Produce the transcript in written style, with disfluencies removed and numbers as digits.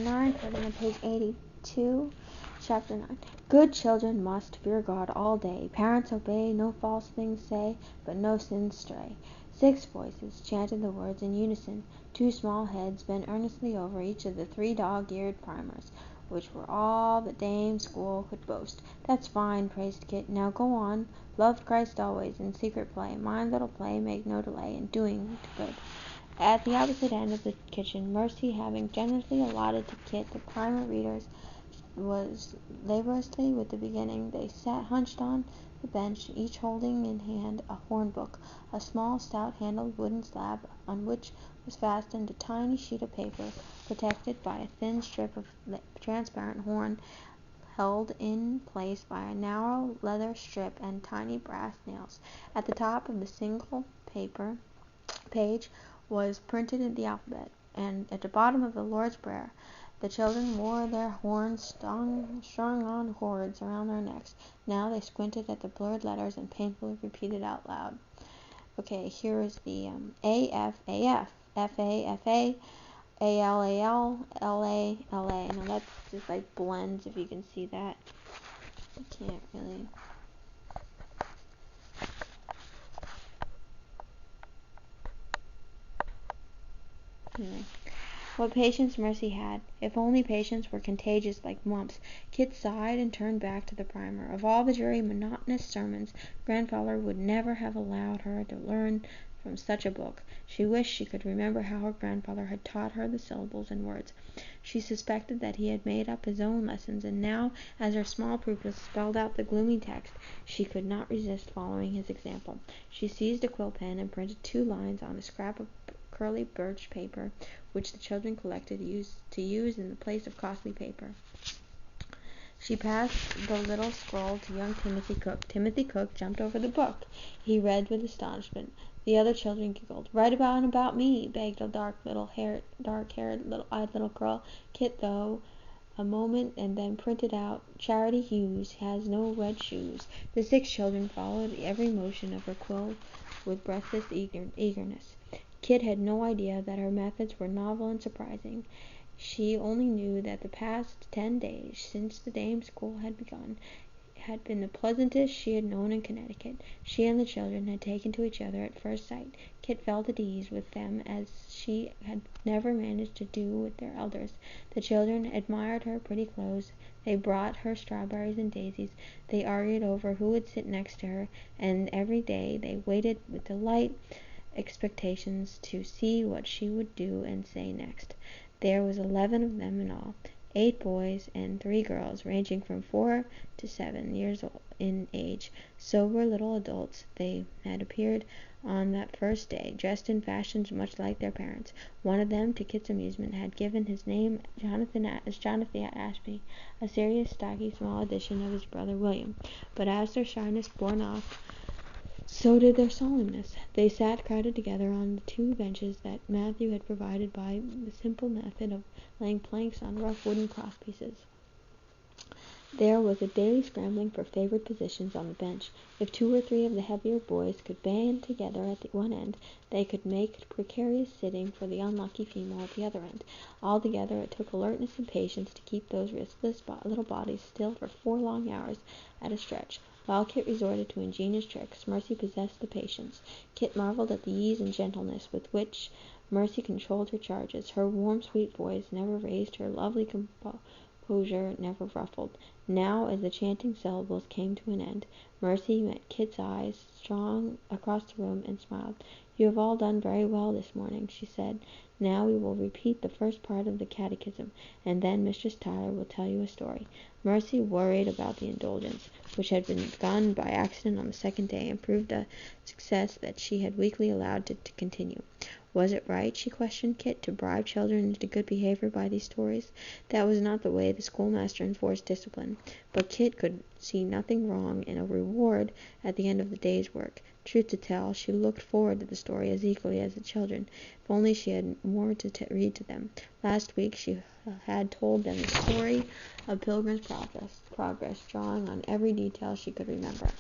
9, starting on page 82, chapter 9. Good children must fear God all day. Parents obey, no false things say, but no sins stray. 6 voices chanted the words in unison. 2 small heads bent earnestly over each of the 3 dog-eared primers, which were all that Dame School could boast. That's fine, praised Kit. Now go on. Love Christ always, in secret play. Mind that'll play, make no delay in doing good. At the opposite end of the kitchen, Mercy having generously allotted to Kit the primer readers, was laboriously with the beginning. They sat hunched on the bench, each holding in hand a horn book, a small, stout-handled wooden slab on which was fastened a tiny sheet of paper protected by a thin strip of transparent horn held in place by a narrow leather strip and tiny brass nails. At the top of the single paper page was printed the alphabet, and at the bottom of the Lord's Prayer. The children wore their horns strung on cords around their necks. Now they squinted at the blurred letters and painfully repeated out loud. Okay, here is the A, F, A, F, F, A, F, A, A, L, A, L, L, A, L, A. Now that's just like blends, if you can see that. I can't really... Anyway. What patience Mercy had. If only patience were contagious like mumps. Kit sighed and turned back to the primer. Of all the dreary, monotonous sermons, Grandfather would never have allowed her to learn from such a book. She wished she could remember how her grandfather had taught her the syllables and words. She suspected that he had made up his own lessons, and now, as her small pupils spelled out the gloomy text, she could not resist following his example. She seized a quill pen and printed 2 lines on a scrap of curly birch paper, which the children collected to use in the place of costly paper. She passed the little scroll to young Timothy Cook. Timothy Cook jumped over the book. He read with astonishment. The other children giggled. "Write about me," begged a dark-haired, little-eyed little girl. Kit thought a moment and then printed out, "Charity Hughes has no red shoes." The 6 children followed every motion of her quill with breathless eagerness. Kit had no idea that her methods were novel and surprising. She only knew that the past 10 days, since the Dame School had begun, had been the pleasantest she had known in Connecticut. She and the children had taken to each other at first sight. Kit felt at ease with them as she had never managed to do with their elders. The children admired her pretty clothes. They brought her strawberries and daisies. They argued over who would sit next to her, and every day they waited with expectations to see what she would do and say next. There was 11 of them in all, 8 boys and 3 girls, ranging from 4 to 7 years old in age. Sober little adults they had appeared on that first day, dressed in fashions much like their parents. One of them, to Kit's amusement, had given his name Jonathan Ashby, a serious, stocky, small edition of his brother William. But as their shyness borne off, so did their solemnness. They sat crowded together on the 2 benches that Matthew had provided by the simple method of laying planks on rough wooden crosspieces. There was a daily scrambling for favored positions on the bench. If 2 or 3 of the heavier boys could band together at the one end, they could make precarious sitting for the unlucky female at the other end. Altogether, it took alertness and patience to keep those restless little bodies still for 4 long hours at a stretch. While Kit resorted to ingenious tricks, Mercy possessed the patience. Kit marveled at the ease and gentleness with which Mercy controlled her charges. Her warm, sweet voice never raised, her lovely composure never ruffled. Now, as the chanting syllables came to an end, Mercy met Kit's eyes strong across the room and smiled. "You have all done very well this morning," she said. "Now we will repeat the first part of the catechism, and then Mistress Tyler will tell you a story." Mercy worried about the indulgence, which had been begun by accident on the 2nd day, and proved a success that she had weakly allowed it to continue. Was it right, she questioned Kit, to bribe children into good behavior by these stories? That was not the way the schoolmaster enforced discipline. But Kit could see nothing wrong in a reward at the end of the day's work. Truth to tell, she looked forward to the story as eagerly as the children, if only she had more to read to them. Last week she had told them the story of Pilgrim's Progress, drawing on every detail she could remember.